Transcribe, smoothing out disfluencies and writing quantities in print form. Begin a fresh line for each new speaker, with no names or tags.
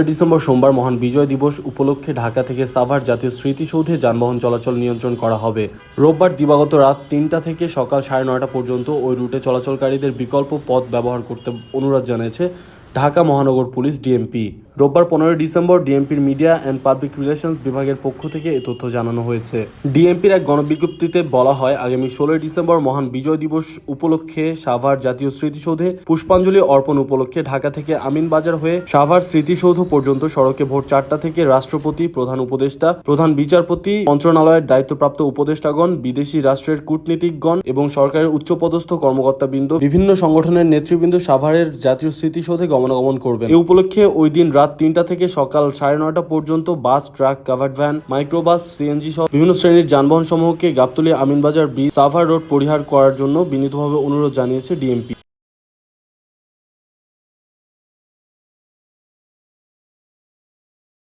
December সোমবার মহান বিজয় দিবস উপলক্ষে ঢাকা থেকে সাভার জাতীয় স্মৃতিসৌধে যানবাহন চলাচল নিয়ন্ত্রণ করা হবে। রোববার দিবাগত রাত ৩টা থেকে সকাল ৯:৩০ পর্যন্ত ওই রুটে চলাচলকারীদের বিকল্প পথ ব্যবহার করতে অনুরোধ জানিয়েছে ঢাকা মহানগর পুলিশ ডিএমপি। রোববার ১৫ ডিসেম্বর ডিএমপির মিডিয়া অ্যান্ড পাবলিক রিলেশনস বিভাগের পক্ষ থেকে এ তথ্য জানানো হয়েছে। ডিএমপির এক গণবিজ্ঞপ্তিতে বলা হয়, আগামী ১৬ ডিসেম্বর মহান বিজয় দিবস উপলক্ষে সাভার জাতীয় স্মৃতিসৌধে পুষ্পাঞ্জলি অর্পণ উপলক্ষে ঢাকা থেকে আমিনবাজার হয়ে সাভার স্মৃতিসৌধ পর্যন্ত সড়কে ভোর ৪টা থেকে রাষ্ট্রপতি, প্রধান উপদেষ্টা, প্রধান বিচারপতি, মন্ত্রণালয়ের দায়িত্বপ্রাপ্ত উপদেষ্টাগণ, বিদেশি রাষ্ট্রের কূটনীতিকগণ এবং সরকারের উচ্চপদস্থ কর্মকর্তাবৃন্দ, বিভিন্ন সংগঠনের নেতৃবৃন্দ সাভারের জাতীয় স্মৃতিসৌধে গমনাগমন করবেন। এ উপলক্ষে ওই দিন রাত ৩টা থেকে সকাল ৯:৩০ পর্যন্ত bus, truck, covered van, microbus, CNG সহ বিভিন্ন শ্রেণীর যানবাহন সমূহকে গাবতলী, আমিনবাজার ব্রিজ, সাভার রোড পরিহার করার জন্য বিনীতভাবে অনুরোধ জানিয়েছে ডিএমপি।